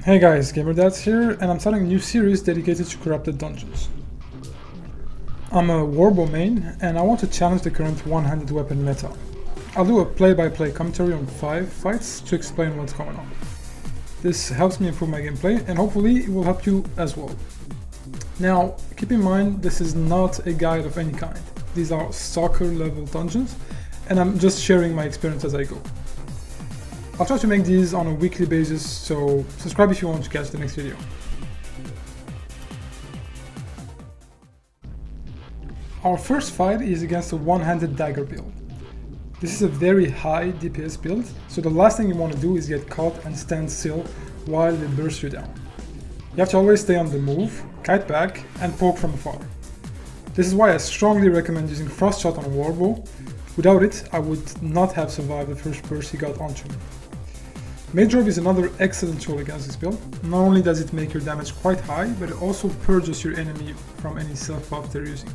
Hey guys, GamerDads here, and I'm starting a new series dedicated to corrupted dungeons. I'm a Warbow main, and I want to challenge the current one-handed weapon meta. I'll do a play-by-play commentary on 5 fights to explain what's going on. This helps me improve my gameplay, and hopefully it will help you as well. Now, keep in mind this is not a guide of any kind. These are soccer level dungeons, and I'm just sharing my experience as I go. I'll try to make these on a weekly basis, so subscribe if you want to catch the next video. Our first fight is against a One-Handed Dagger build. This is a very high DPS build, so the last thing you want to do is get caught and stand still while they burst you down. You have to always stay on the move, kite back, and poke from afar. This is why I strongly recommend using Frost Shot on a Warbow. Without it, I would not have survived the first burst he got onto me. Mage Robe is another excellent tool against this build. Not only does it make your damage quite high, but it also purges your enemy from any self-buff they're using.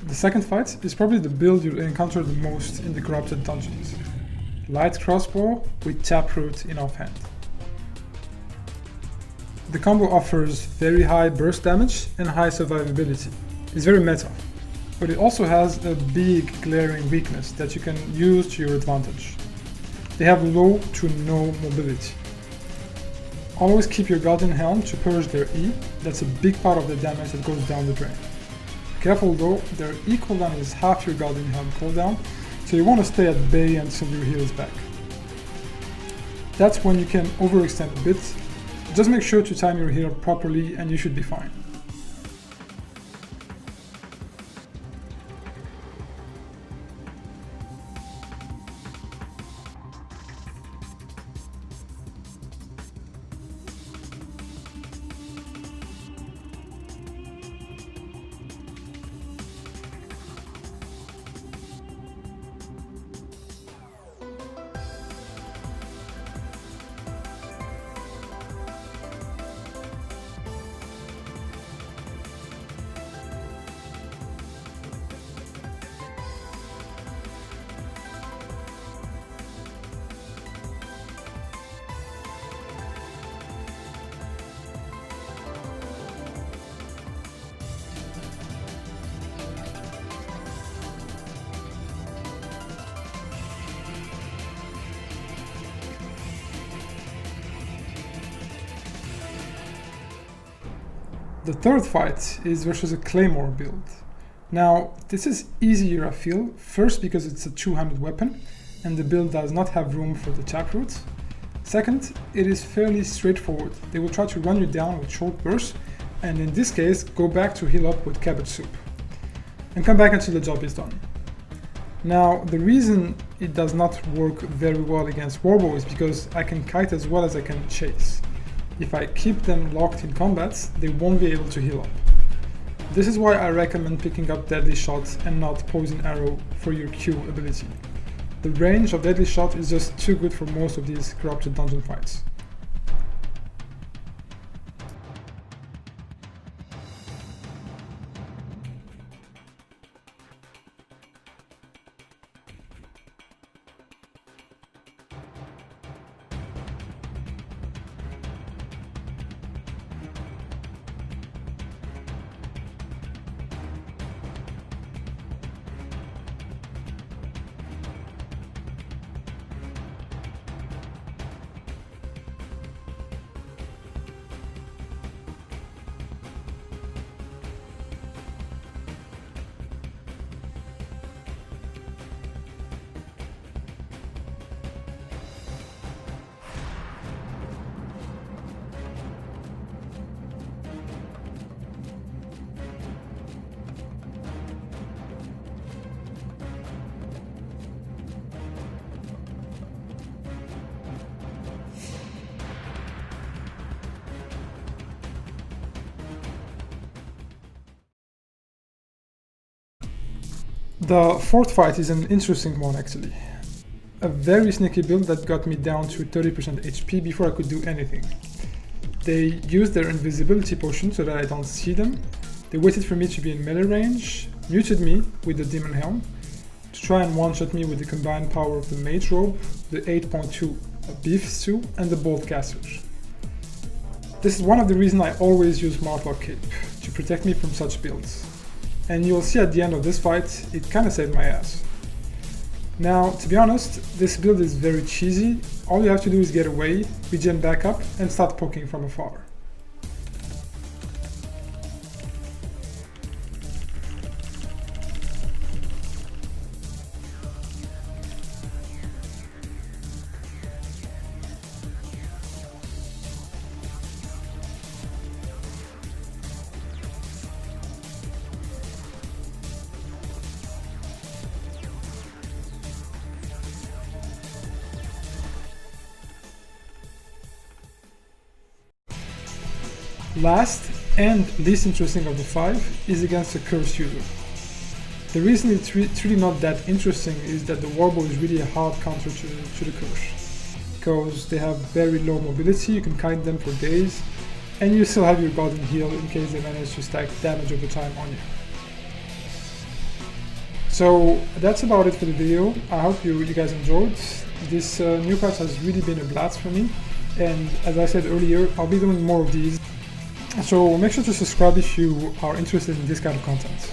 The second fight is probably the build you'll encounter the most in the corrupted dungeons. Light Crossbow with Taproot in offhand. The combo offers very high burst damage and high survivability. It's very meta, but it also has a big glaring weakness that you can use to your advantage. They have low to no mobility. Always keep your Guardian Helm to purge their E, that's a big part of the damage that goes down the drain. Careful though, their E cooldown is half your Guardian Helm cooldown, so you want to stay at bay until your heal is back. That's when you can overextend a bit. Just make sure to time your heal properly and you should be fine. The third fight is versus a Claymore build. Now, this is easier I feel, first because it's a two-handed weapon and the build does not have room for the taproot. Second, it is fairly straightforward. They will try to run you down with short bursts, and in this case, go back to heal up with cabbage soup. And come back until the job is done. Now, the reason it does not work very well against Warbow is because I can kite as well as I can chase. If I keep them locked in combat, they won't be able to heal up. This is why I recommend picking up Deadly Shot and not Poison Arrow for your Q ability. The range of Deadly Shot is just too good for most of these corrupted dungeon fights. The fourth fight is an interesting one actually. A very sneaky build that got me down to 30% HP before I could do anything. They used their invisibility potion so that I don't see them. They waited for me to be in melee range, muted me with the Demon Helm, to try and one-shot me with the combined power of the Mage Robe, the 8.2 Beef Stew, and the Bolt Casters. This is one of the reasons I always use Martlock Cape, to protect me from such builds. And you'll see at the end of this fight, it kinda saved my ass. Now, to be honest, this build is very cheesy. All you have to do is get away, regen back up, and start poking from afar. Last and least interesting of the five is against a curse user. The reason it's really not that interesting is that the Warbow is really a hard counter to the curse. Because they have very low mobility, you can kite them for days, and you still have your golden heal in case they manage to stack damage over time on you. So that's about it for the video. I hope you guys enjoyed. This new patch has really been a blast for me, and as I said earlier, I'll be doing more of these. So make sure to subscribe if you are interested in this kind of content.